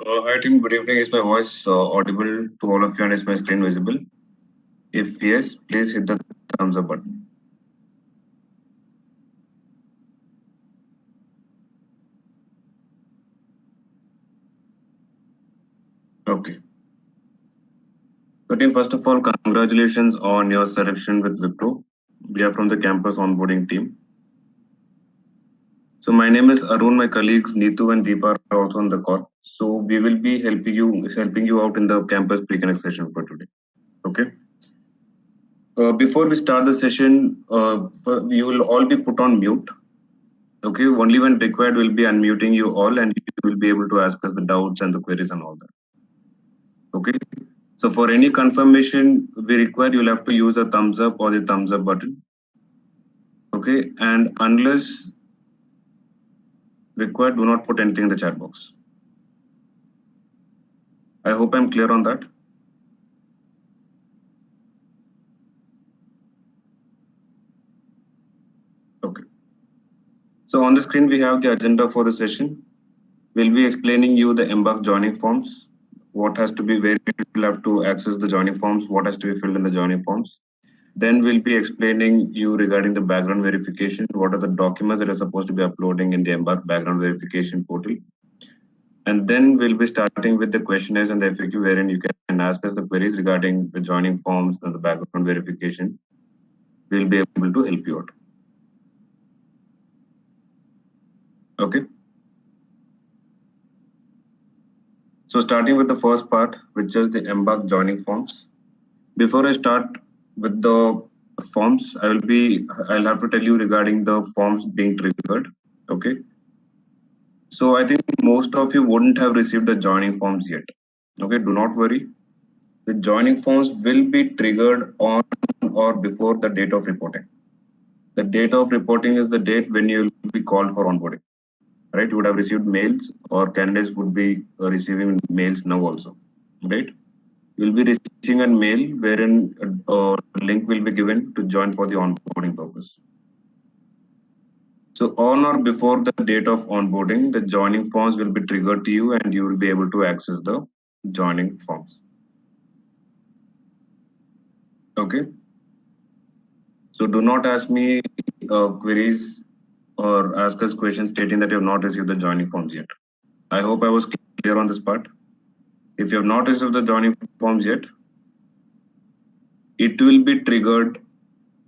Hi team, good evening. Is my voice audible to all of you and is my screen visible? If yes, please hit the thumbs up button. Okay. So team, first of all, congratulations on your selection with Wipro. We are from the campus onboarding team. So my name is Arun. My colleagues Neetu and Deepa are also on the call. So we will be helping you out in the campus pre-connect session for today. Okay. Before we start the session, you will all be put on mute. Okay, only when required we'll be unmuting you all and you will be able to ask us the doubts and the queries and all that. Okay, so for any confirmation we require, you'll have to use a thumbs up or the thumbs up button. Okay, and unless required, do not put anything in the chat box. I hope I'm clear on that. Okay, so on the screen we have the agenda for the session. We'll be explaining you the Embark joining forms, what has to be, where you'll have to access the joining forms, what has to be filled in the joining forms. Then we'll be explaining you regarding the background verification, what are the documents that are supposed to be uploading in the Embark background verification portal. And then we'll be starting with the questionnaires and the FAQ wherein you can ask us the queries regarding the joining forms and the background verification. We'll be able to help you out. Okay. So starting with the first part, which is the Embark joining forms. Before I start with the forms, I'll have to tell you regarding the forms being triggered. Okay. So I think most of you wouldn't have received the joining forms yet. Okay, do not worry. The joining forms will be triggered on or before the date of reporting. The date of reporting is the date when you will be called for onboarding. Right? You would have received mails, or candidates would be receiving mails now also. Right? You'll be receiving a mail wherein a link will be given to join for the onboarding purpose. So on or before the date of onboarding, the joining forms will be triggered to you and you will be able to access the joining forms. Okay. So do not ask me queries or ask us questions stating that you have not received the joining forms yet. I hope I was clear on this part. If you have not received the joining forms yet, it will be triggered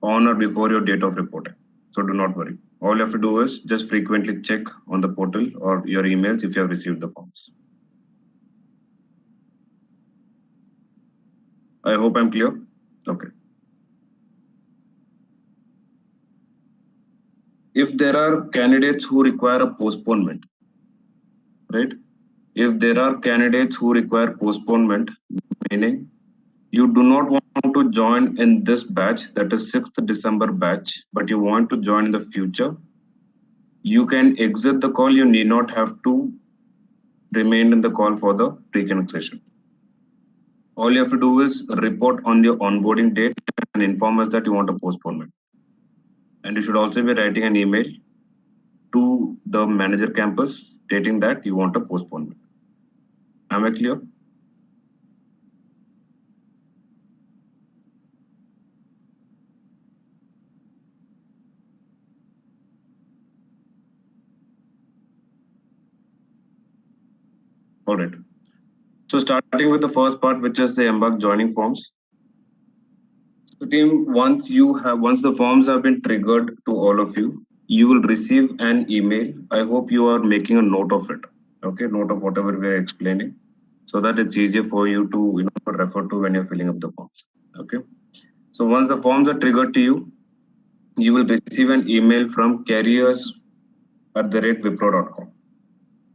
on or before your date of reporting. So do not worry. All you have to do is just frequently check on the portal or your emails if you have received the forms. I hope I'm clear. Okay. If there are candidates who require a postponement, right? If there are candidates who require postponement, meaning you do not want to join in this batch, that is 6th December batch, but you want to join in the future, you can exit the call. You need not have to remain in the call for the pre-connect session. All you have to do is report on the onboarding date and inform us that you want a postponement. And you should also be writing an email to the manager campus stating that you want a postponement. Am I clear? All right. So starting with the first part, which is the Embark joining forms. So team, once the forms have been triggered to all of you, you will receive an email. I hope you are making a note of it. Okay, note of whatever we are explaining, so that it's easier for you to refer to when you're filling up the forms. Okay. So once the forms are triggered to you, you will receive an email from careers@wipro.com.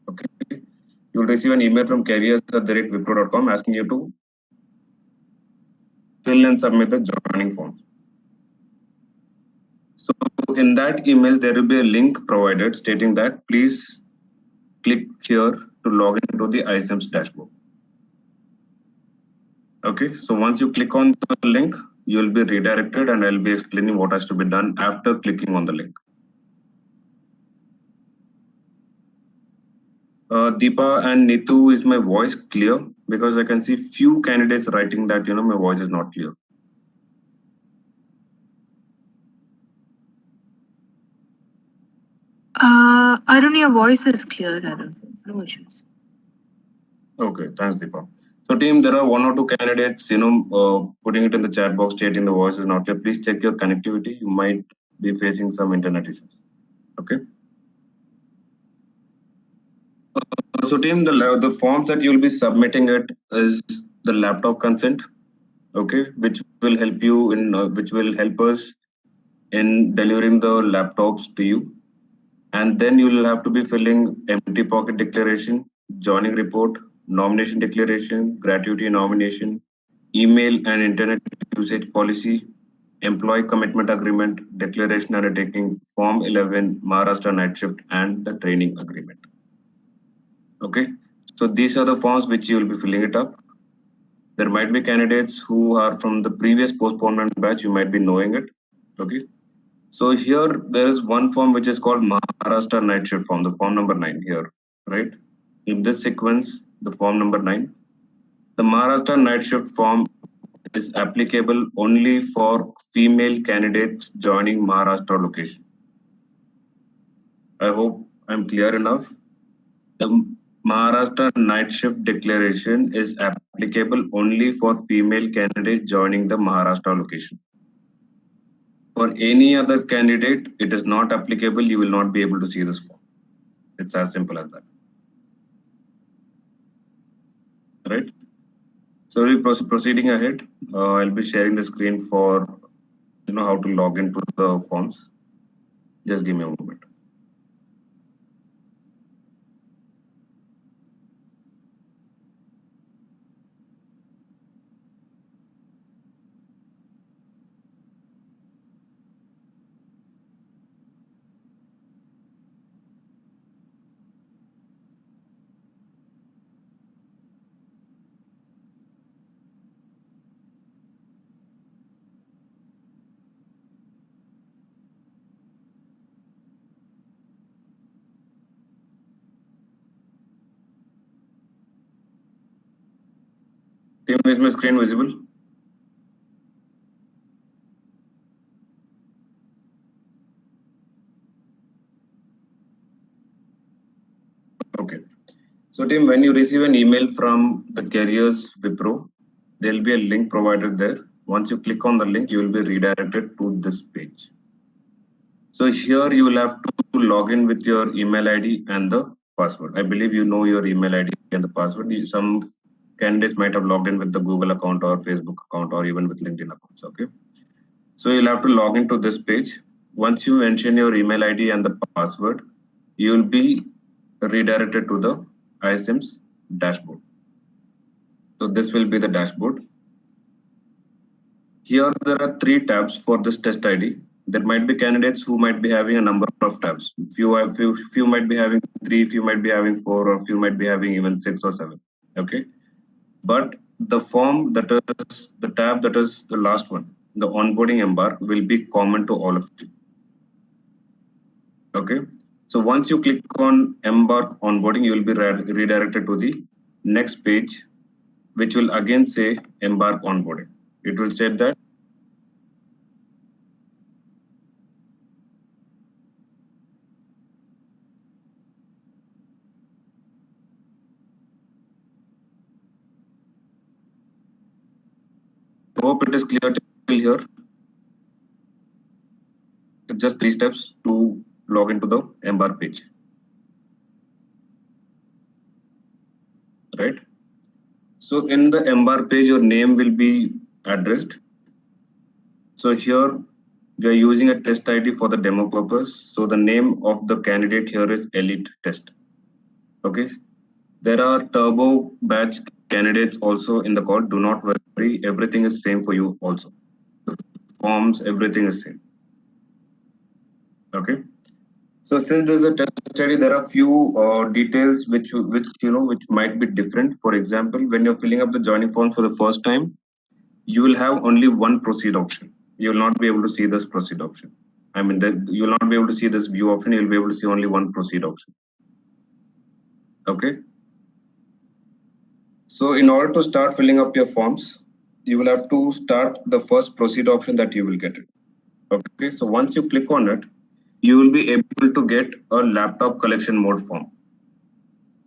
Okay. You will receive an email from careers@wipro.com asking you to fill and submit the joining forms. So in that email, there will be a link provided stating that please click here to log into the iCIMS dashboard. Okay, so once you click on the link, you will be redirected and I'll be explaining what has to be done after clicking on the link. Deepa and Nitu, is my voice clear? Because I can see few candidates writing that my voice is not clear. Arun, your voice is clear, Arun. No issues. Okay, thanks, Deepa. So, team, there are one or two candidates, putting it in the chat box stating the voice is not clear. Please check your connectivity. You might be facing some internet issues. Okay. So, team, the forms that you'll be submitting it is the laptop consent. Okay, which will help you in which will help us in delivering the laptops to you. And then you will have to be filling empty pocket declaration, joining report, nomination declaration, gratuity nomination, email and internet usage policy, employee commitment agreement, declaration undertaking, Form 11, Maharashtra night shift, and the training agreement. Okay, so these are the forms which you will be filling it up. There might be candidates who are from the previous postponement batch, you might be knowing it. Okay, so here there is one form which is called Maharashtra night shift form, the form number 9 here, right? In this sequence, the form number 9, the Maharashtra night shift form is applicable only for female candidates joining Maharashtra location. I hope I'm clear enough. The Maharashtra night shift declaration is applicable only for female candidates joining the Maharashtra location. For any other candidate, it is not applicable. You will not be able to see this form. It's as simple as that. Right? So we're proceeding ahead. I'll be sharing the screen for how to log into the forms. Just give me a moment. Team, is my screen visible? Okay. So team, when you receive an email from the carriers Wipro, there'll be a link provided there. Once you click on the link, you will be redirected to this page. So here you will have to log in with your email ID and the password. I believe you know your email ID and the password. Some candidates might have logged in with the Google account or Facebook account or even with LinkedIn accounts. Okay. So you'll have to log into this page. Once you mention your email ID and the password, you will be redirected to the ISIMS dashboard. So this will be the dashboard. Here there are 3 tabs for this test ID. There might be candidates who might be having a number of tabs. Few might be having 3, few might be having 4, or few might be having even 6 or 7. Okay, but the form that is the tab that is the last one, the onboarding embark, will be common to all of you. Okay, so once you click on embark onboarding, you will be redirected to the next page, which will again say embark onboarding. It will say that hope it is clear till here. It's just 3 steps to log into the embark page. Right? So in the embark page, your name will be addressed. So here we are using a test ID for the demo purpose. So the name of the candidate here is Elite Test. Okay. There are turbo batch candidates also in the call. Do not worry. Everything is same for you also. The forms, everything is same. Okay. So since there's a test study, there are few details which might be different. For example, when you're filling up the joining forms for the first time, you will have only one proceed option. You will not be able to see this proceed option. I mean, that you will not be able to see this view option. You'll be able to see only one proceed option. Okay. So in order to start filling up your forms, you will have to start the first proceed option that you will get it. Okay. So once you click on it, you will be able to get a laptop collection mode form.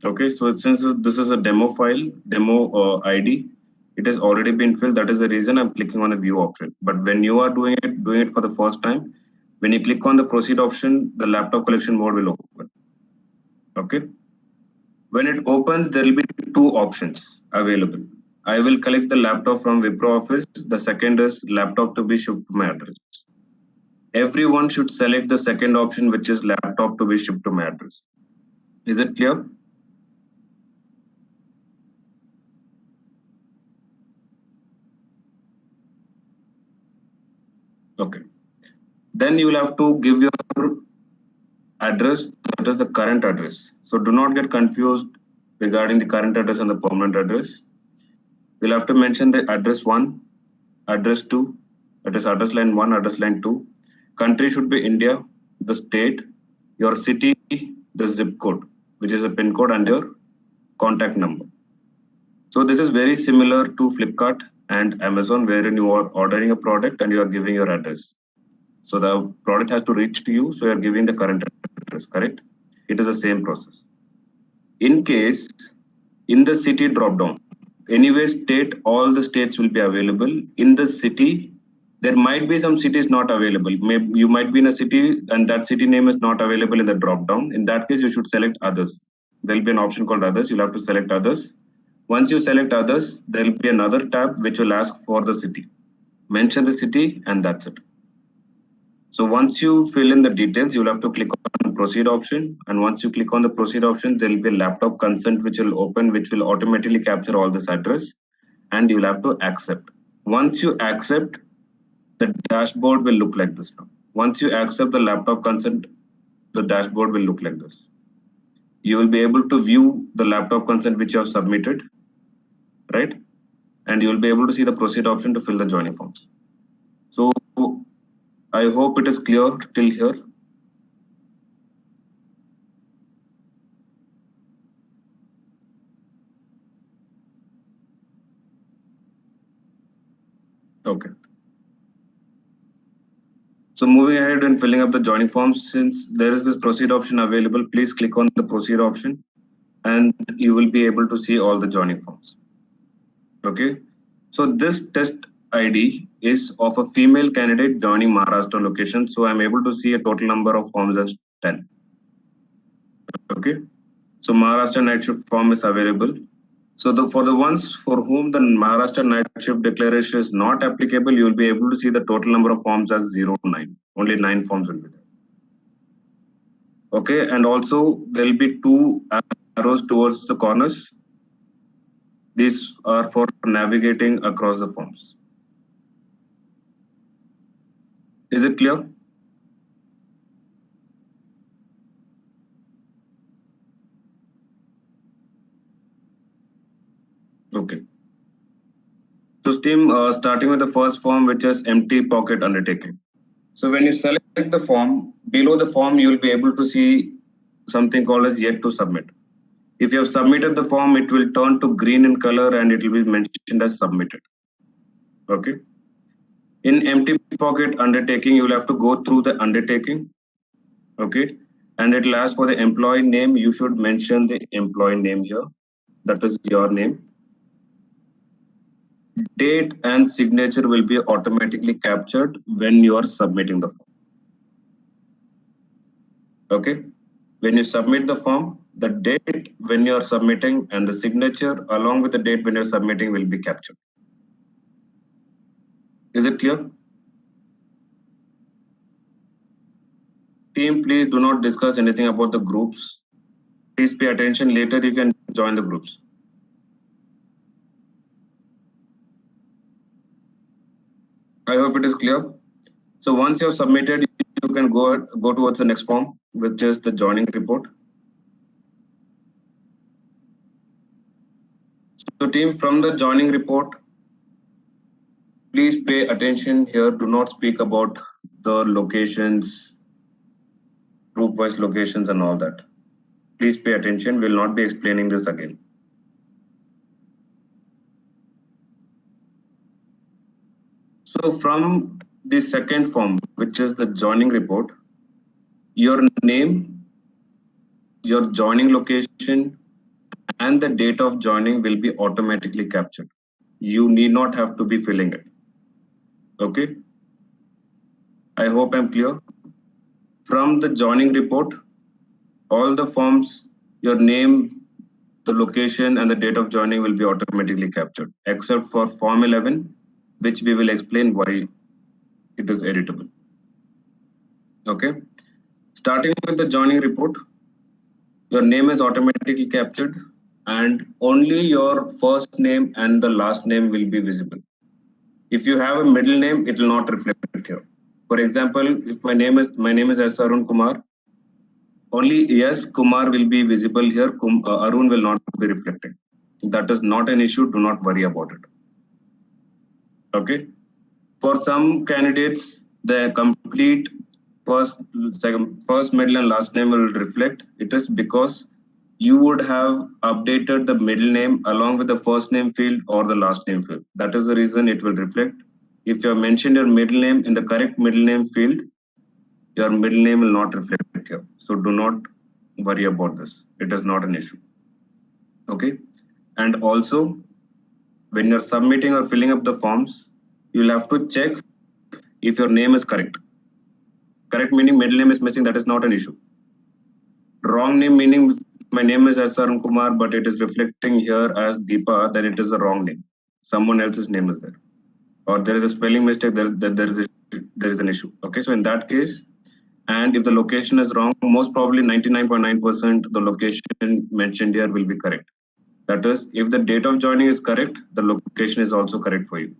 Okay. So since this is a demo file, demo ID, it has already been filled. That is the reason I'm clicking on the view option. But when you are doing it for the first time, when you click on the proceed option, the laptop collection mode will open. Okay. When it opens, there will be two options available. I will collect the laptop from Wipro office. The second is laptop to be shipped to my address. Everyone should select the second option, which is laptop to be shipped to my address. Is it clear? Okay. Then you will have to give your address, that is the current address. So do not get confused regarding the current address and the permanent address. We'll have to mention the address 1, address 2, that is address line 1, address line 2. Country should be India, the state, your city, the zip code, which is a PIN code, and your contact number. So this is very similar to Flipkart and Amazon, wherein you are ordering a product and you are giving your address. So the product has to reach to you, so you are giving the current address, correct? It is the same process. In case in the city drop down, anyway state, all the states will be available. In the city, there might be some cities not available. Maybe you might be in a city and that city name is not available in the drop down. In that case, you should select others. There'll be an option called others. You'll have to select others. Once you select others, there'll be another tab which will ask for the city. Mention the city and that's it. So once you fill in the details, you'll have to click on proceed option. And once you click on the proceed option, there will be a laptop consent which will open, which will automatically capture all this address, and you'll have to accept. Once you accept, the dashboard will look like this now. Once you accept the laptop consent, the dashboard will look like this. You will be able to view the laptop consent which you have submitted, right? And you will be able to see the proceed option to fill the joining forms. So I hope it is clear till here. Okay. So moving ahead and filling up the joining forms, since there is this proceed option available, please click on the proceed option and you will be able to see all the joining forms. Okay. So this test ID is of a female candidate joining Maharashtra location. So I'm able to see a total number of forms as 10. Okay. So Maharashtra night shift form is available. So for the ones for whom the Maharashtra night shift declaration is not applicable, you will be able to see the total number of forms as 09. Only 9 forms will be there. Okay, and also there will be 2 arrows towards the corners. These are for navigating across the forms. Is it clear? Okay. So team, starting with the first form, which is empty pocket undertaking. So when you select the form, below the form, you will be able to see something called as yet to submit. If you have submitted the form, it will turn to green in color and it will be mentioned as submitted. Okay. In empty pocket undertaking, you will have to go through the undertaking. Okay. And it will ask for the employee name. You should mention the employee name here. That is your name. Date and signature will be automatically captured when you are submitting the form. Okay. When you submit the form, the date when you are submitting and the signature along with the date when you're submitting will be captured. Is it clear? Team, please do not discuss anything about the groups. Please pay attention. Later, you can join the groups. I hope it is clear. So once you have submitted, you can go towards the next form, which is the joining report. So team, from the joining report, please pay attention here. Do not speak about the locations, group-wise locations and all that. Please pay attention. We'll not be explaining this again. So from the second form, which is the joining report, your name, your joining location, and the date of joining will be automatically captured. You need not have to be filling it. Okay. I hope I'm clear. From the joining report, all the forms, your name, the location, and the date of joining will be automatically captured, except for Form 11, which we will explain why it is editable. Okay. Starting with the joining report, your name is automatically captured, and only your first name and the last name will be visible. If you have a middle name, it will not reflect here. For example, if my name is S. Arun Kumar, only yes, Kumar will be visible here. Arun will not be reflected. That is not an issue. Do not worry about it. Okay. For some candidates, the complete first, middle, and last name will reflect. It is because you would have updated the middle name along with the first name field or the last name field. That is the reason it will reflect. If you have mentioned your middle name in the correct middle name field, your middle name will not reflect here. So do not worry about this. It is not an issue. Okay. And also, when you're submitting or filling up the forms, you'll have to check if your name is correct. Correct meaning middle name is missing, that is not an issue. Wrong name meaning my name is S. Arun Kumar, but it is reflecting here as Deepa, then it is a wrong name. Someone else's name is there. Or there is a spelling mistake, there is an issue. Okay, so in that case, and if the location is wrong, most probably 99.9% the location mentioned here will be correct. That is, if the date of joining is correct, the location is also correct for you.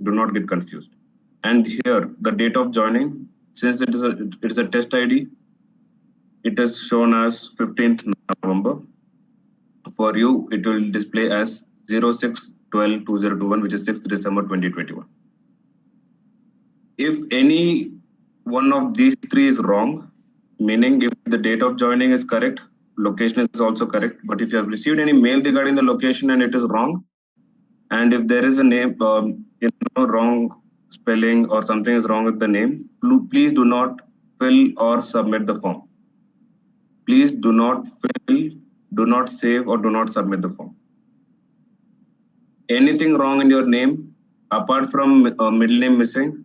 Do not get confused. And here, the date of joining, since it is a test ID, it is shown as 15th November. For you, it will display as 06/12/2021, which is 6th December 2021. If any one of these three is wrong, meaning if the date of joining is correct, location is also correct. But if you have received any mail regarding the location and it is wrong, and if there is a name, wrong spelling or something is wrong with the name, please do not fill or submit the form. Please do not fill, do not save, or do not submit the form. Anything wrong in your name, apart from middle name missing,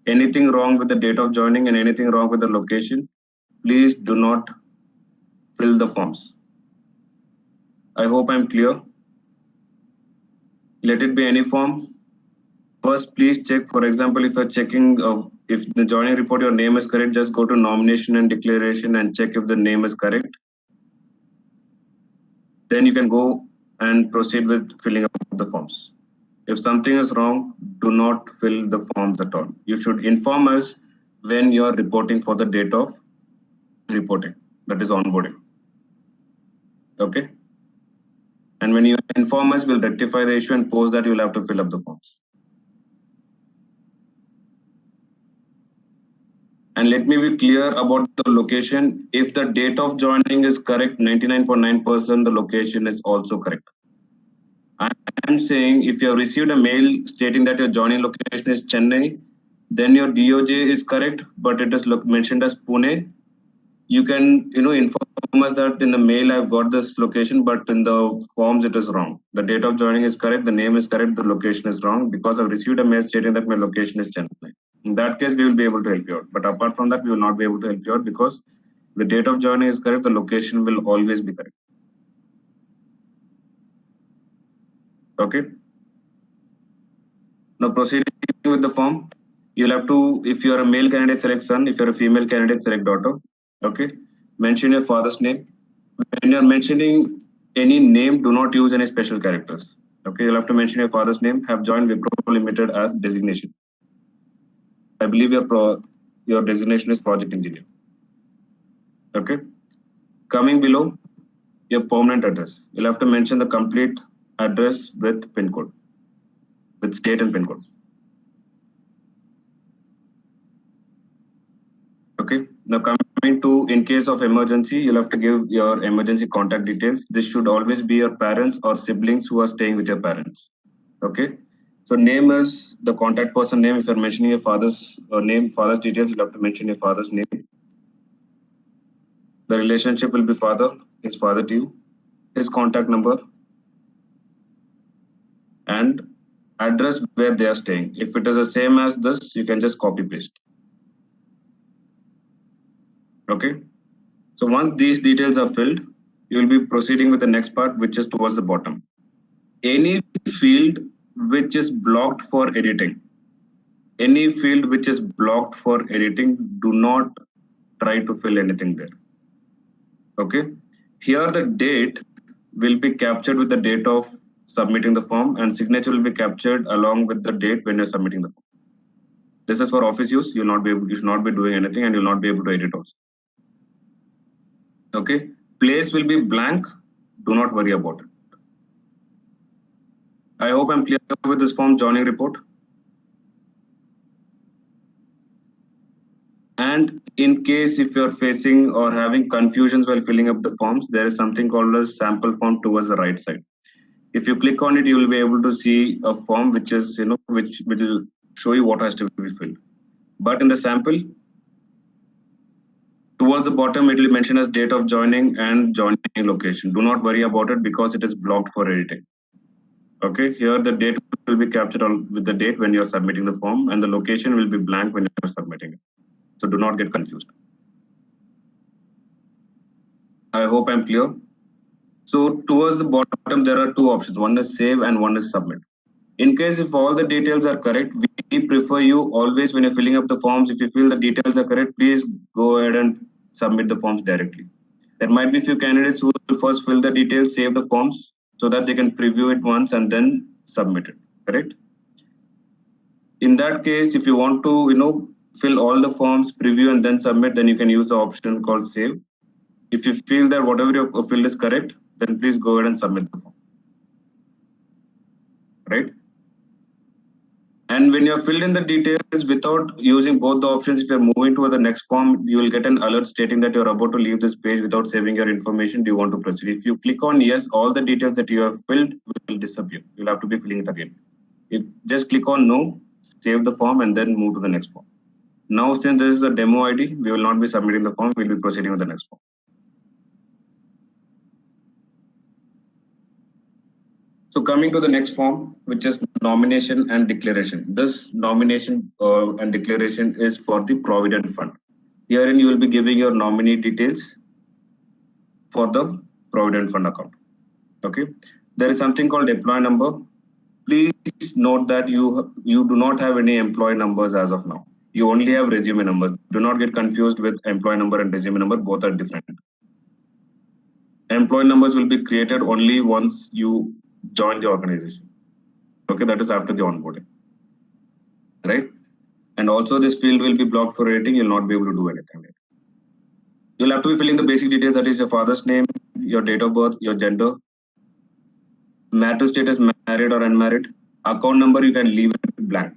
anything wrong with the date of joining and anything wrong with the location, please do not fill the forms. I hope I'm clear. Let it be any form. First, please check. For example, if you're checking if the joining report, your name is correct, just go to nomination and declaration and check if the name is correct. Then you can go and proceed with filling up the forms. If something is wrong, do not fill the forms at all. You should inform us when you're reporting for the date of reporting, that is onboarding. Okay. And when you inform us, we'll rectify the issue and post that you'll have to fill up the forms. And let me be clear about the location. If the date of joining is correct, 99.9%, the location is also correct. I'm saying if you have received a mail stating that your joining location is Chennai, then your DOJ is correct, but it is mentioned as Pune. You can, inform us that in the mail I've got this location, but in the forms it is wrong. The date of joining is correct, the name is correct, the location is wrong because I've received a mail stating that my location is Chennai. In that case, we will be able to help you out. But apart from that, we will not be able to help you out because the date of joining is correct, the location will always be correct. Okay. Now proceeding with the form, you'll have to, if you're a male candidate, select son. If you're a female candidate, select daughter. Okay. Mention your father's name. When you're mentioning any name, do not use any special characters. Okay. You'll have to mention your father's name. Have joined Wipro Limited as designation. I believe your designation is project engineer. Okay. Coming below, your permanent address. You'll have to mention the complete address with PIN code, with state and PIN code. Okay. Now coming coming to, in case of emergency, you'll have to give your emergency contact details. This should always be your parents or siblings who are staying with your parents. Okay. So name is the contact person name. If you're mentioning your father's name, father's details, you'll have to mention your father's name. The relationship will be father, his father to you, his contact number, and address where they are staying. If it is the same as this, you can just copy paste. Okay. So once these details are filled, you will be proceeding with the next part, which is towards the bottom. Any field which is blocked for editing, any field which is blocked for editing, do not try to fill anything there. Okay. Here the date will be captured with the date of submitting the form, and signature will be captured along with the date when you're submitting the form. This is for office use. You should not be doing anything, and you'll not be able to edit also. Okay. Place will be blank. Do not worry about it. I hope I'm clear with this form joining report. And in case if you're facing or having confusions while filling up the forms, there is something called a sample form towards the right side. If you click on it, you will be able to see a form which is, which will show you what has to be filled. But in the sample, towards the bottom, it will mention as date of joining and joining location. Do not worry about it because it is blocked for editing. Okay, here the date will be captured with the date when you're submitting the form, and the location will be blank when you're submitting it. So do not get confused. I hope I'm clear. So towards the bottom, there are two options. One is save and one is submit. In case if all the details are correct, we prefer you always when you're filling up the forms, if you feel the details are correct, please go ahead and submit the forms directly. There might be a few candidates who will first fill the details, save the forms so that they can preview it once and then submit it, correct? In that case, if you want to, fill all the forms, preview and then submit, then you can use the option called save. If you feel that whatever you filled is correct, then please go ahead and submit the form, right? And when you're filled in the details without using both the options, if you're moving to the next form, you will get an alert stating that you're about to leave this page without saving your information. Do you want to proceed? If you click on yes, all the details that you have filled will disappear. You'll have to be filling it again. If just click on no, save the form and then move to the next form. Now, since this is a demo ID, we will not be submitting the form. We'll be proceeding with the next form. So coming to the next form, which is nomination and declaration. This nomination and declaration is for the Provident Fund. Herein you will be giving your nominee details for the Provident Fund account. Okay. There is something called employee number. Please note that you do not have any employee numbers as of now. You only have resume numbers. Do not get confused with employee number and resume number. Both are different. Employee numbers will be created only once you join the organization. Okay, that is after the onboarding, right? And also this field will be blocked for editing. You'll not be able to do anything. You'll have to be filling the basic details, that is your father's name, your date of birth, your gender, marital status, married or unmarried. Account number, you can leave it blank.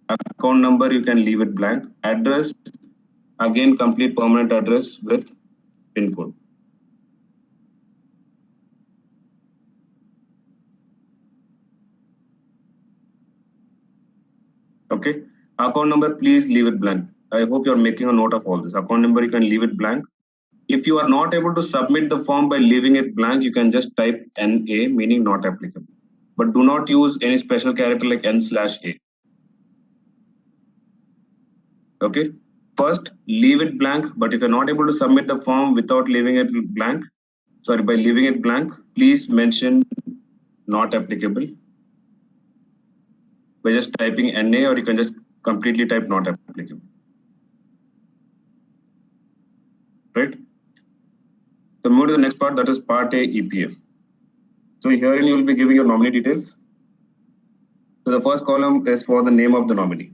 Account number, you can leave it blank. Address, again, complete permanent address with PIN code. Okay. Account number, please leave it blank. I hope you're making a note of all this. Account number, you can leave it blank. If you are not able to submit the form by leaving it blank, you can just type NA, meaning not applicable. But do not use any special character like N/A. Okay. First, leave it blank. But if you're not able to submit the form without leaving it blank, by leaving it blank, please mention not applicable by just typing NA, or you can just completely type not applicable. Right? So move to the next part, that is part A, EPF. So herein you will be giving your nominee details. So the first column is for the name of the nominee.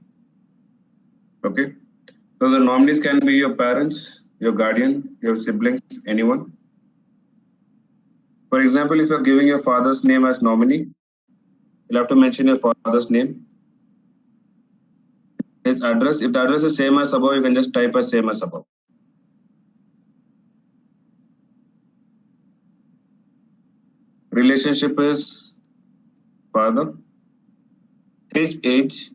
Okay. So the nominees can be your parents, your guardian, your siblings, anyone. For example, if you're giving your father's name as nominee, you'll have to mention your father's name. His address, if the address is same as above, you can just type as same as above. Relationship is father. His age.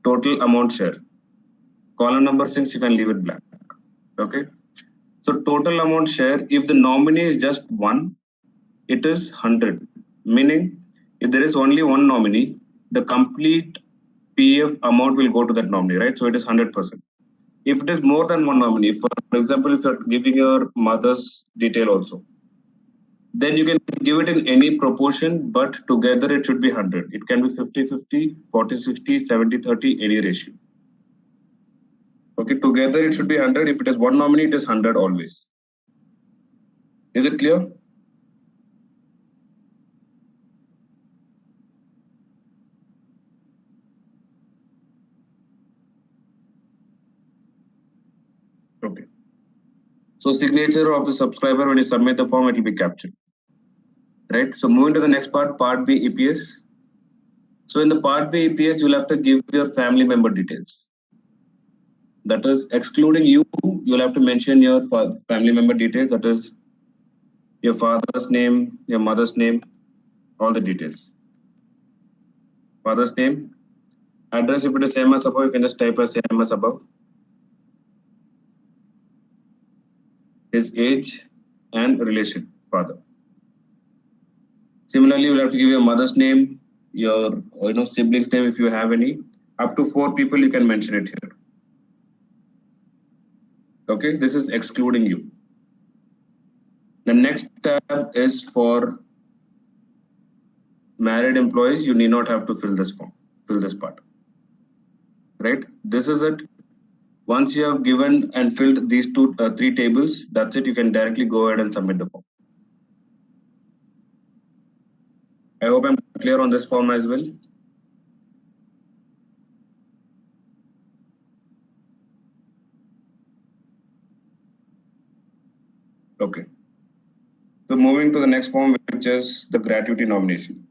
Total amount share. Column number 6, you can leave it blank. Okay. So total amount share, if the nominee is just one, it is 100. Meaning, if there is only one nominee, the complete PF amount will go to that nominee, right? So it is 100%. If it is more than one nominee, for example, if you're giving your mother's detail also, then you can give it in any proportion, but together it should be 100. It can be 50-50, 40-60, 70-30, any ratio. Okay, together it should be 100. If it is one nominee, it is 100 always. Is it clear? Okay. So signature of the subscriber, when you submit the form, it will be captured. Right. So moving to the next part, part B EPS. So in the part B EPS, you'll have to give your family member details. That is, excluding you, you'll have to mention your family member details. That is your father's name, your mother's name, all the details. Father's name, address, if it is same as above, you can just type as same as above. His age and relation, father. Similarly, you'll have to give your mother's name, your siblings' name if you have any. Up to 4 people you can mention it here. Okay, this is excluding you. The next tab is for married employees. You need not have to fill this form, fill this part. Right? This is it. Once you have given and filled these 3 tables, that's it. You can directly go ahead and submit the form. I hope I'm clear on this form as well. Okay. So moving to the next form, which is the gratuity nomination.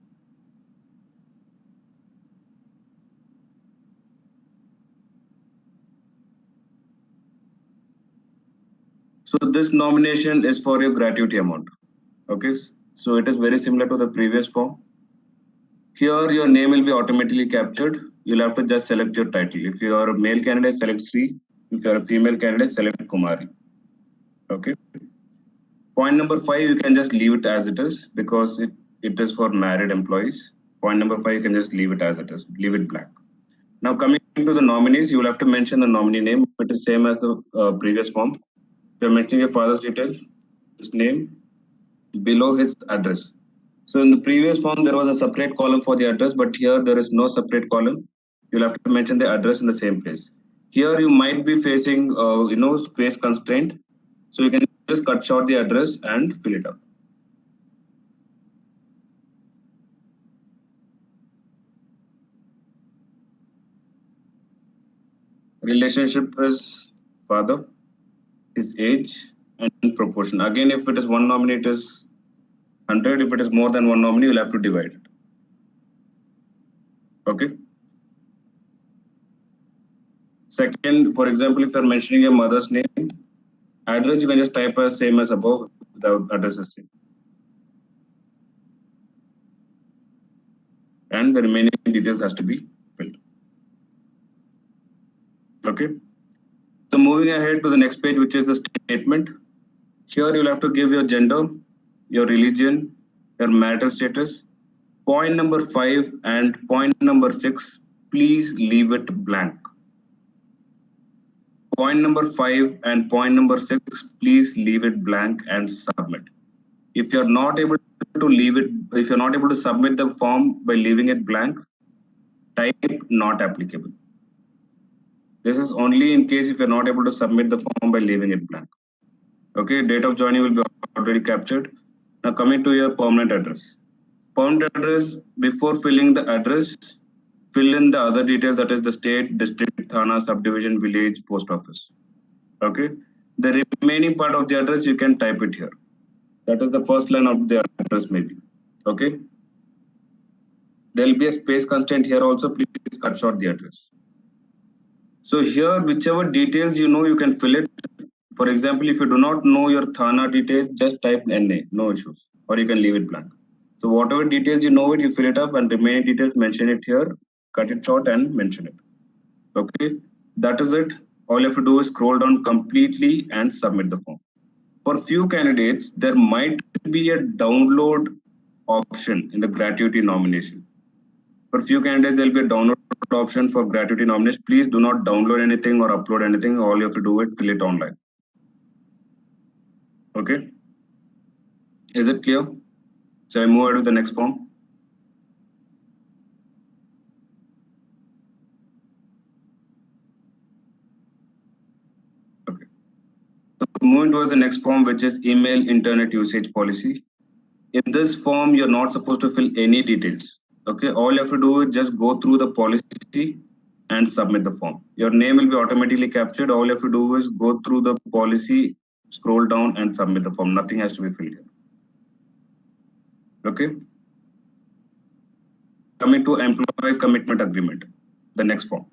So this nomination is for your gratuity amount. Okay. So it is very similar to the previous form. Here your name will be automatically captured. You'll have to just select your title. If you are a male candidate, select Sri. If you are a female candidate, select Kumari. Okay. Point number 5, you can just leave it as it is because it is for married employees. Point number 5, you can just leave it as it is, leave it blank. Now coming to the nominees, you will have to mention the nominee name. It is same as the previous form. If you're mentioning your father's details, his name, below his address. So in the previous form, there was a separate column for the address, but here there is no separate column. You'll have to mention the address in the same place. Here you might be facing, space constraint. So you can just cut short the address and fill it up. Relationship is father, his age, and proportion. Again, if it is one nominee, it is 100. If it is more than one nominee, you'll have to divide it. Okay. Second, for example, if you're mentioning your mother's name, address, you can just type as same as above without address as same. And the remaining details has to be filled. Okay. So moving ahead to the next page, which is the statement. Here you'll have to give your gender, your religion, your marital status. Point number 5 and point number 6, please leave it blank. Point number 5 and point number 6, please leave it blank and submit. If you're not able to leave it, if you're not able to submit the form by leaving it blank, type not applicable. This is only in case if you're not able to submit the form by leaving it blank. Okay, date of joining will be already captured. Now coming to your permanent address. Permanent address, before filling the address, fill in the other details, that is the state, district, thana, subdivision, village, post office. Okay, the remaining part of the address, you can type it here. That is the first line of the address maybe. Okay, there will be a space constraint here also. Please cut short the address. So here, whichever details you can fill it. For example, if you do not know your Thana details, just type NA, no issues, or you can leave it blank. So whatever details you know it, you fill it up, and remaining details mention it here, cut it short and mention it. Okay, that is it. All you have to do is scroll down completely and submit the form. For few candidates, there might be a download option in the gratuity nomination. For few candidates, there will be a download option for gratuity nomination. Please do not download anything or upload anything. All you have to do is fill it online. Okay. Is it clear? Shall I move on to the next form? Okay. So moving towards the next form, which is email internet usage policy. In this form, you're not supposed to fill any details. Okay. All you have to do is just go through the policy and submit the form. Your name will be automatically captured. All you have to do is go through the policy, scroll down and submit the form. Nothing has to be filled here. Okay. Coming to employee commitment agreement, the next form.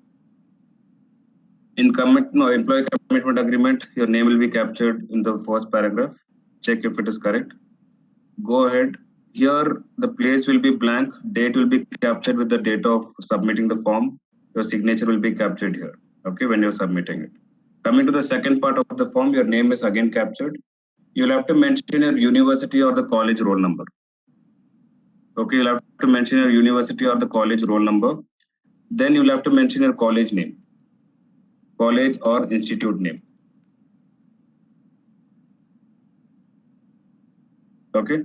In employee commitment agreement, your name will be captured in the first paragraph. Check if it is correct. Go ahead. Here, the place will be blank. Date will be captured with the date of submitting the form. Your signature will be captured here. Okay, when you're submitting it. Coming to the second part of the form, your name is again captured. You'll have to mention your university or the college roll number. Okay, you'll have to mention your university or the college roll number. Then you'll have to mention your college name, college or institute name. Okay.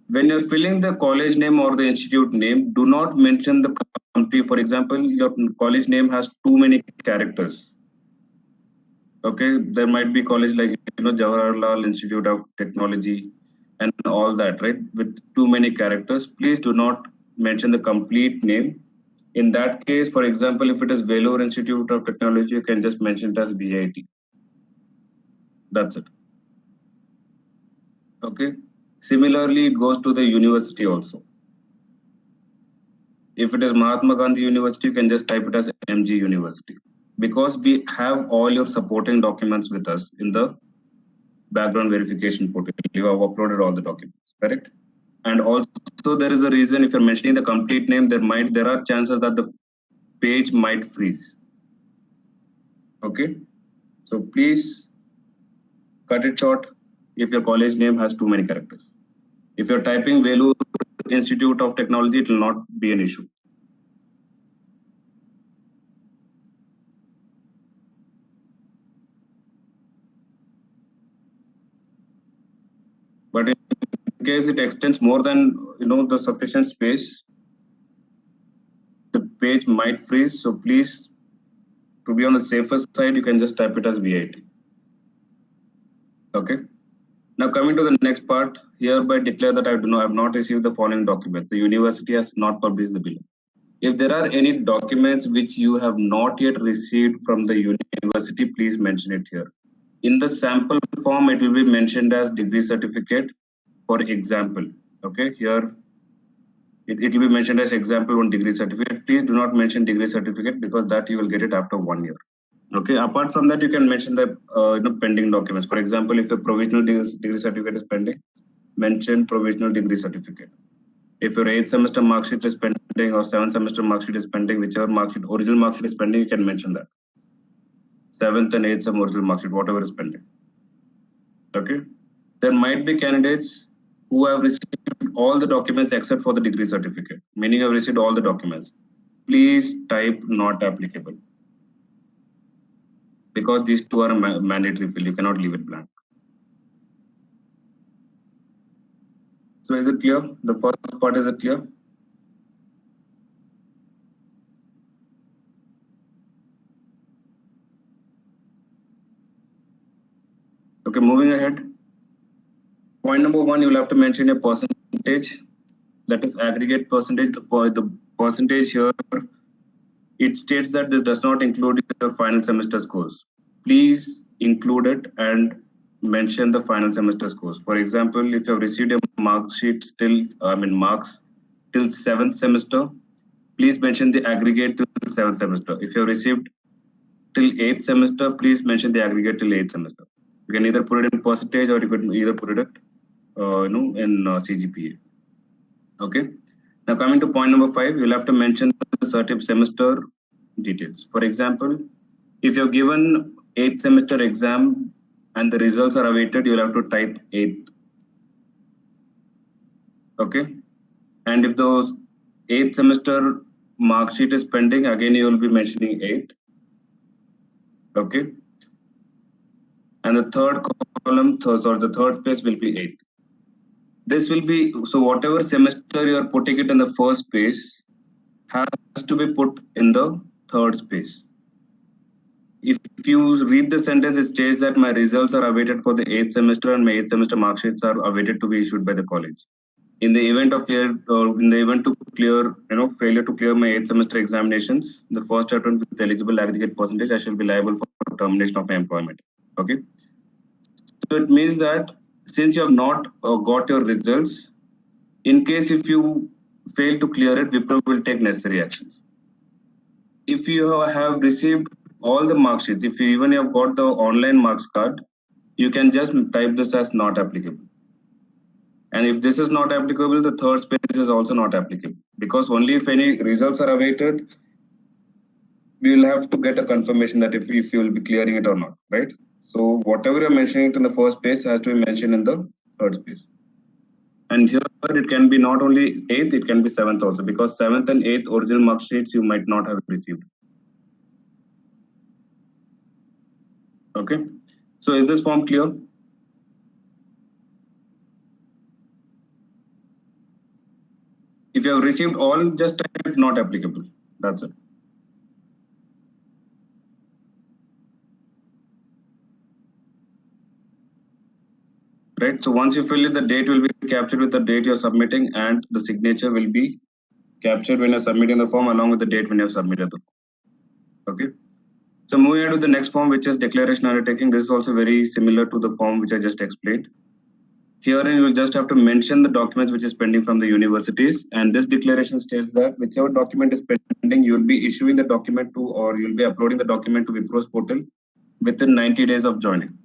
When you're filling the college name or the institute name, do not mention the country. For example, your college name has too many characters. Okay, there might be college like Jawaharlal Institute of Technology and all that, right? With too many characters, please do not mention the complete name. In that case, for example, if it is Vellore Institute of Technology, you can just mention it as VIT. That's it. Okay. Similarly, it goes to the university also. If it is Mahatma Gandhi University, you can just type it as MG University. Because we have all your supporting documents with us in the background verification portal. You have uploaded all the documents, correct? And also there is a reason if you're mentioning the complete name, there are chances that the page might freeze. Okay, so please cut it short if your college name has too many characters. If you're typing Vellore Institute of Technology, it will not be an issue. But in case it extends more than the sufficient space, the page might freeze. So please, to be on the safer side, you can just type it as VIT. Okay. Now coming to the next part, hereby declare that I have not received the following document. The university has not published the bill. If there are any documents which you have not yet received from the university, please mention it here. In the sample form, it will be mentioned as degree certificate, for example. Okay, here it will be mentioned as example 1 degree certificate. Please do not mention degree certificate because that you will get it after 1 year. Okay, apart from that, you can mention the pending documents. For example, if a provisional degree certificate is pending, mention provisional degree certificate. If your 8th semester mark sheet is pending or 7th semester mark sheet is pending, whichever original mark sheet is pending, you can mention that. 7th and 8th sem original mark sheet, whatever is pending. Okay. There might be candidates who have received all the documents except for the degree certificate, meaning you have received all the documents. Please type not applicable, because these two are mandatory fill. You cannot leave it blank. So is it clear? The first part, is it clear? Okay, moving ahead. Point number 1, you will have to mention a percentage, that is aggregate percentage. The percentage here, it states that this does not include your final semester scores. Please include it and mention the final semester scores. For example, if you have received a mark sheet marks till 7th semester, please mention the aggregate till 7th semester. If you have received till 8th semester, please mention the aggregate till 8th semester. You can either put it in percentage or you could either put it in CGPA. Okay. Now coming to point number 5, you'll have to mention the certain semester details. For example, if you're given 8th semester exam and the results are awaited, you'll have to type 8th. Okay. And if those 8th semester mark sheet is pending, again you will be mentioning 8th. Okay. And the third column, or the third space will be 8th. This will be, so whatever semester you are putting it in the first space has to be put in the third space. If you read the sentence, it states that my results are awaited for the 8th semester and my 8th semester mark sheets are awaited to be issued by the college. In the event of failure to clear my 8th semester examinations, the first attempt with eligible aggregate percentage, I shall be liable for termination of my employment. Okay. So it means that since you have not got your results, in case if you fail to clear it, Wipro will take necessary actions. If you have received all the mark sheets, if you even have got the online marks card, you can just type this as not applicable. And if this is not applicable, the third space is also not applicable, because only if any results are awaited, we will have to get a confirmation that if you will be clearing it or not, right? So whatever you're mentioning it in the first space has to be mentioned in the third space. And here it can be not only 8th, it can be 7th also, because 7th and 8th original mark sheets you might not have received. Okay. So is this form clear? If you have received all, just type not applicable. That's it. Right. So once you fill it, the date will be captured with the date you're submitting, and the signature will be captured when you're submitting the form along with the date when you have submitted the form. Okay. So moving on to the next form, which is declaration undertaking. This is also very similar to the form which I just explained. Herein, you will just have to mention the documents which is pending from the universities, and this declaration states that whichever document is pending, you will be issuing the document to, or you'll be uploading the document to Wipro's portal within 90 days of joining.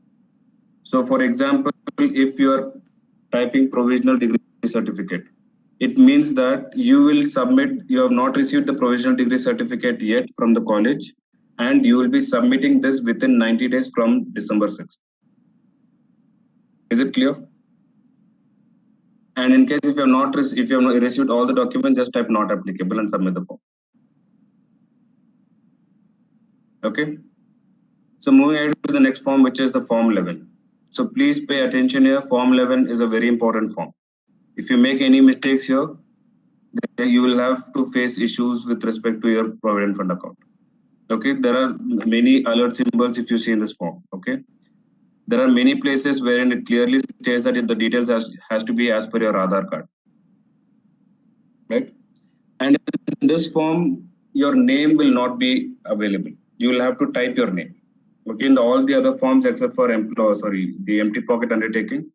So, for example, if you are typing provisional degree certificate, it means that you will submit, you have not received the provisional degree certificate yet from the college, and you will be submitting this within 90 days from December 6th. Is it clear? And in case if you have not received all the documents, just type not applicable and submit the form. Okay. So moving ahead to the next form, which is the form 11. So please pay attention here. Form 11 is a very important form. If you make any mistakes here, then you will have to face issues with respect to your provident fund account. Okay. There are many alert symbols if you see in this form. Okay. There are many places wherein it clearly states that the details has to be as per your Aadhaar card. Right. And in this form, your name will not be available. You will have to type your name. Okay, in all the other forms except for the empty pocket undertaking,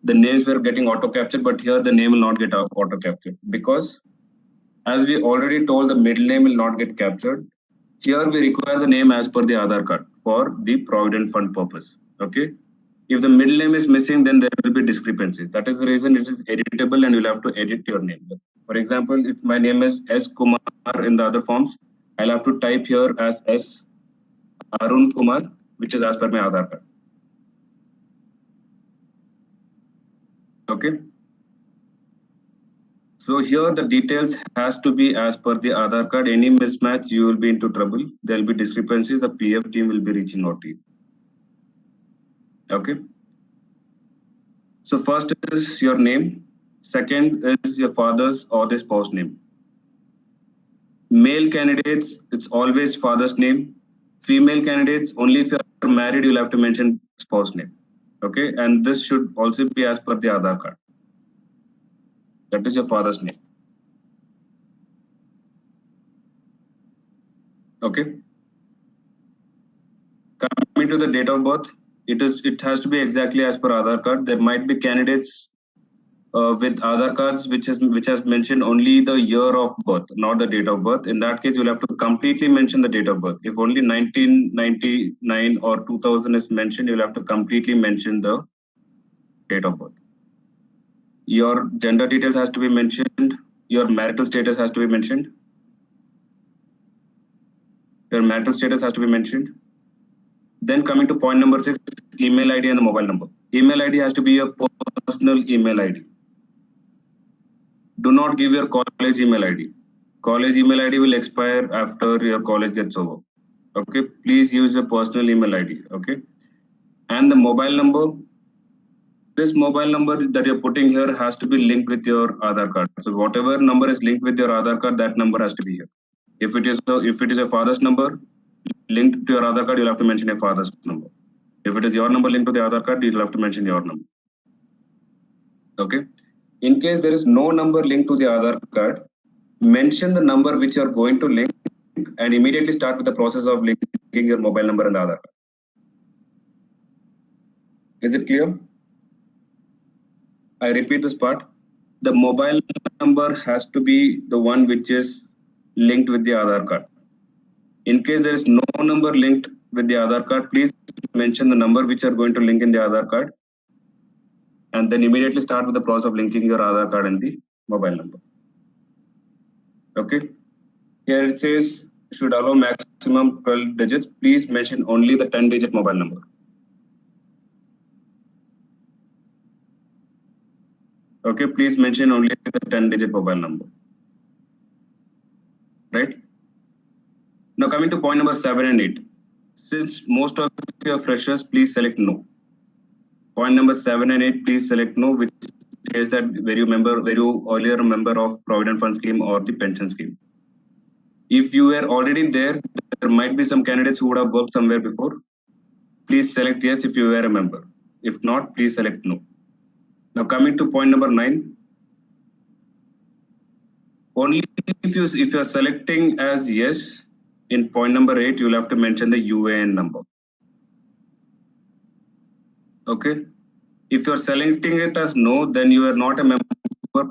the names were getting auto captured, but here the name will not get auto captured, because as we already told, the middle name will not get captured. Here we require the name as per the Aadhaar card for the provident fund purpose. Okay. If the middle name is missing, then there will be discrepancies. That is the reason it is editable, and you'll have to edit your name. For example, if my name is S. Kumar in the other forms, I'll have to type here as S. Arun Kumar, which is as per my Aadhaar card. Okay. So here the details has to be as per the Aadhaar card. Any mismatch, you will be into trouble. There will be discrepancies. The PF team will be reaching out to you. Okay. So first is your name. Second is your father's or the spouse name. Male candidates, it's always father's name. Female candidates, only if you're married, you'll have to mention spouse name. Okay. And this should also be as per the Aadhaar card. That is your father's name. Okay. Coming to the date of birth, it has to be exactly as per Aadhaar card. There might be candidates with Aadhaar cards, which has mentioned only the year of birth, not the date of birth. In that case, you'll have to completely mention the date of birth. If only 1999 or 2000 is mentioned, you'll have to completely mention the date of birth. Your gender details has to be mentioned. Your marital status has to be mentioned. Your marital status has to be mentioned. Then coming to point number 6, email ID and the mobile number. Email ID has to be your personal email ID. Do not give your college email ID. College email ID will expire after your college gets over. Okay, please use your personal email ID. Okay, and the mobile number. This mobile number that you're putting here has to be linked with your Aadhaar card. So whatever number is linked with your Aadhaar card, that number has to be here. If it is a father's number linked to your Aadhaar card, you'll have to mention your father's number. If it is your number linked to the Aadhaar card, you'll have to mention your number. Okay. In case there is no number linked to the Aadhaar card, mention the number which you are going to link and immediately start with the process of linking your mobile number and Aadhaar card. Is it clear? I repeat this part. The mobile number has to be the one which is linked with the Aadhaar card. In case there is no number linked with the Aadhaar card, please mention the number which you are going to link in the Aadhaar card, and then immediately start with the process of linking your Aadhaar card and the mobile number. Okay. Here it says should allow maximum 12 digits. Please mention only the 10-digit mobile number. Okay, please mention only the 10-digit mobile number. Right? Now coming to point number 7 and 8. Since most of you are freshers, please select no. Point number 7 and 8, please select no, which says that were you earlier a member of Provident Fund scheme or the pension scheme. If you were already there might be some candidates who would have worked somewhere before. Please select yes if you were a member. If not, please select no. Now coming to point number 9. Only if you are selecting as yes, in point number 8, you'll have to mention the UAN number. Okay. If you're selecting it as no, then you are not a member.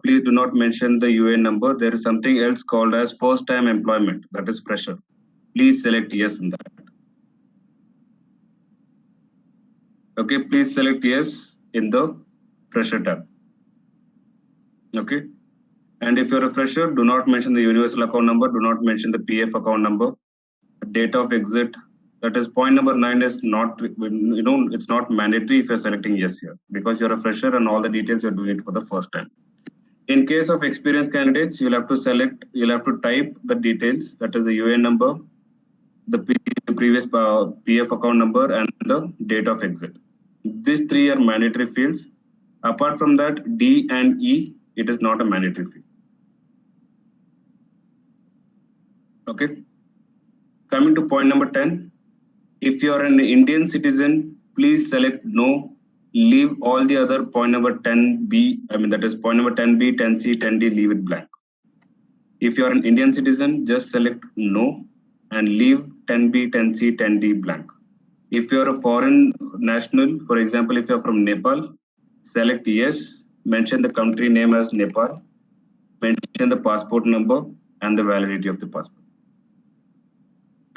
Please do not mention the UAN number. There is something else called as first time employment, that is fresher. Please select yes in that. Okay, please select yes in the fresher tab. Okay. And if you're a fresher, do not mention the universal account number, do not mention the PF account number, date of exit. That is point number 9 is not, it's not mandatory if you're selecting yes here, because you're a fresher and all the details you're doing it for the first time. In case of experienced candidates, you'll have to type the details, that is the UAN number, the previous PF account number, and the date of exit. These 3 are mandatory fields. Apart from that, D and E, it is not a mandatory field. Okay. Coming to point number 10. If you are an Indian citizen, please select no. Leave all the other point number 10B, that is point number 10B, 10C, 10D, leave it blank. If you are an Indian citizen, just select no and leave 10B, 10C, 10D blank. If you are a foreign national, for example, if you are from Nepal, select yes, mention the country name as Nepal, mention the passport number and the validity of the passport.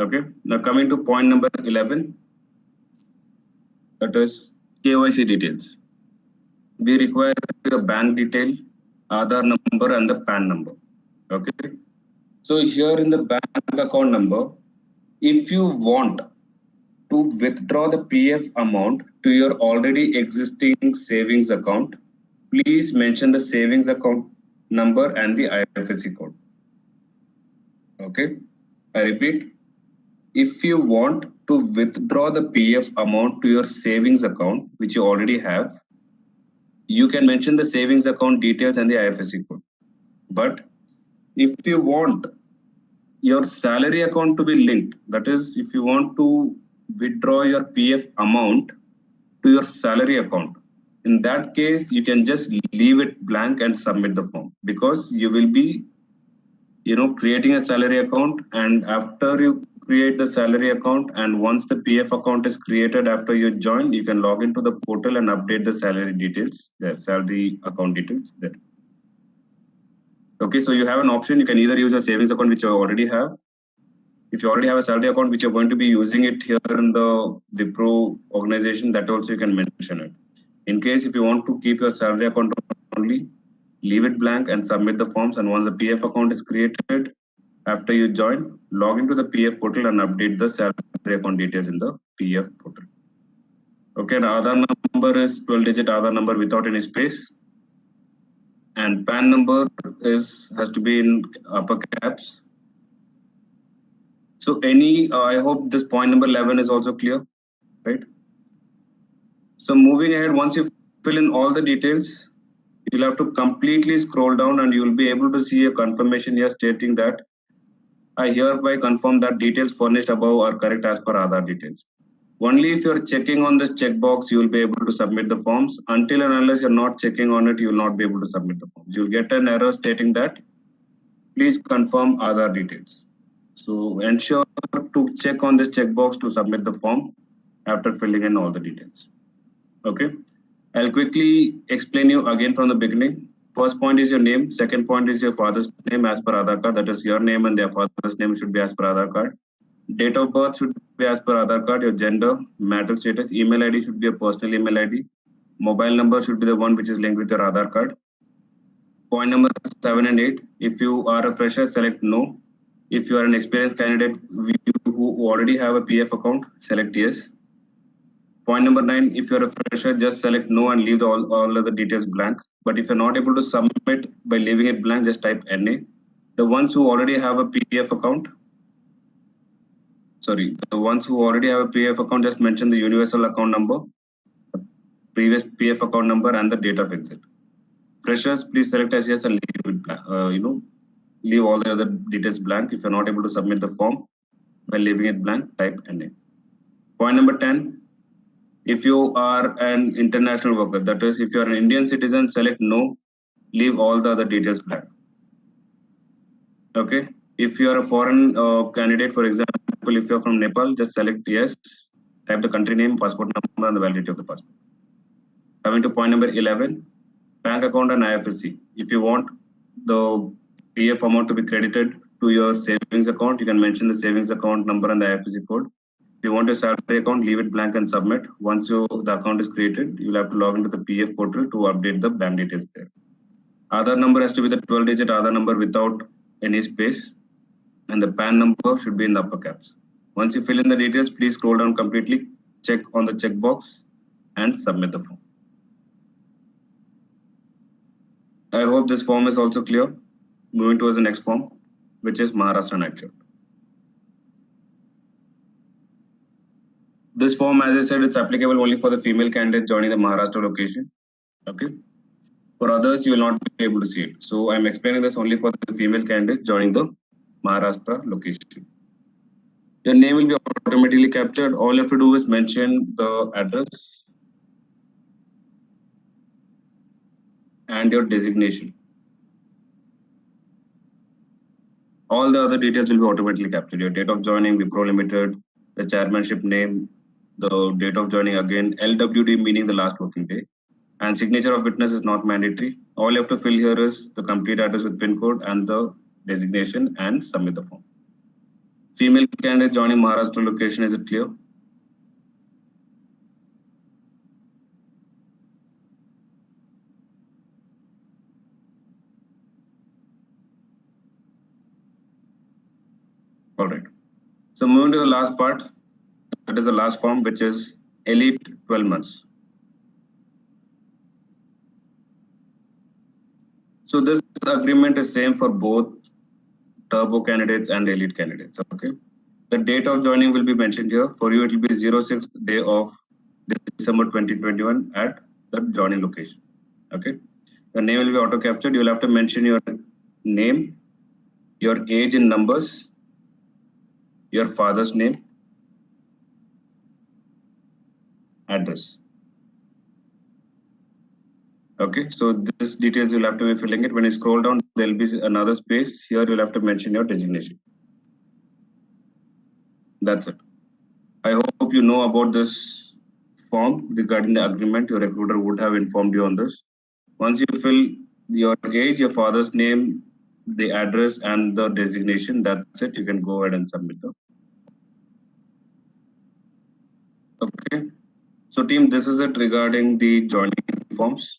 Okay, now coming to point number 11, that is KYC details. We require the bank detail, Aadhaar number and the PAN number. Okay, so here in the bank account number, if you want to withdraw the PF amount to your already existing savings account, please mention the savings account number and the IFSC code. Okay, I repeat. If you want to withdraw the PF amount to your savings account, which you already have, you can mention the savings account details and the IFSC code. But if you want your salary account to be linked, that is, if you want to withdraw your PF amount to your salary account, in that case, you can just leave it blank and submit the form, because you will be creating a salary account, and after you create the salary account, and once the PF account is created after you join, you can log into the portal and update the salary details, the salary account details there. Okay, so you have an option. You can either use a savings account which you already have. If you already have a salary account which you're going to be using it here in the Wipro organization, that also you can mention it. In case if you want to keep your salary account only, leave it blank and submit the forms. And once the PF account is created, after you join, log into the PF portal and update the salary account details in the PF portal. Okay, the Aadhaar number is 12-digit Aadhaar number without any space. And PAN number has to be in upper caps. So I hope this point number 11 is also clear, right? So moving ahead, once you fill in all the details, you'll have to completely scroll down and you'll be able to see a confirmation here stating that I hereby confirm that details furnished above are correct as per Aadhaar details. Only if you're checking on this checkbox, you'll be able to submit the forms. Until and unless you're not checking on it, you'll not be able to submit the forms. You'll get an error stating that please confirm Aadhaar details. So ensure to check on this checkbox to submit the form after filling in all the details. Okay, I'll quickly explain you again from the beginning. First point is your name. Second point is your father's name as per Aadhaar card. That is your name and their father's name should be as per Aadhaar card. Date of birth should be as per Aadhaar card. Your gender, marital status, email ID should be a personal email ID. Mobile number should be the one which is linked with your Aadhaar card. Point number 7 and 8. If you are a fresher, select no. If you are an experienced candidate who already have a PF account, select yes. Point number 9, if you're a fresher, just select no and leave all other details blank. But if you're not able to submit by leaving it blank, just type NA. The ones who already have a PF account, just mention the universal account number, the previous PF account number, and the date of exit. Freshers, please select as yes and leave it blank, leave all the other details blank. If you're not able to submit the form by leaving it blank, type NA. Point number 10, if you are an international worker, that is, if you are an Indian citizen, select no, leave all the other details blank. Okay, if you are a foreign candidate, for example, if you're from Nepal, just select yes, type the country name, passport number, and the validity of the passport. Coming to point number 11, bank account and IFSC. If you want the PF amount to be credited to your savings account, you can mention the savings account number and the IFSC code. If you want a salary account, leave it blank and submit. Once the account is created, you'll have to log into the PF portal to update the bank details there. Aadhaar number has to be the 12-digit Aadhaar number without any space, and the PAN number should be in the upper caps. Once you fill in the details, please scroll down completely, check on the checkbox, and submit the form. I hope this form is also clear. Moving towards the next form, which is Maharashtra Night Shift. This form, as I said, it's applicable only for the female candidates joining the Maharashtra location. Okay. For others, you will not be able to see it. So I'm explaining this only for the female candidates joining the Maharashtra location. Your name will be automatically captured. All you have to do is mention the address and your designation. All the other details will be automatically captured. Your date of joining, Wipro Limited, the chairmanship name, the date of joining again, LWD meaning the last working day, and signature of witness is not mandatory. All you have to fill here is the complete address with PIN code and the designation and submit the form. Female candidate joining Maharashtra location, is it clear? All right. So moving to the last part, that is the last form, which is Elite 12 months. So this agreement is same for both turbo candidates and elite candidates. Okay. The date of joining will be mentioned here. For you, it will be 06th day of December 2021 at the joining location. Okay. Your name will be auto captured. You will have to mention your name, your age in numbers, your father's name, address. Okay, so this details you'll have to be filling it. When you scroll down, there'll be another space. Here you'll have to mention your designation. That's it. I hope you know about this form regarding the agreement. Your recruiter would have informed you on this. Once you fill your age, your father's name, the address, and the designation, that's it. You can go ahead and submit them. Okay. So team, this is it regarding the joining forms.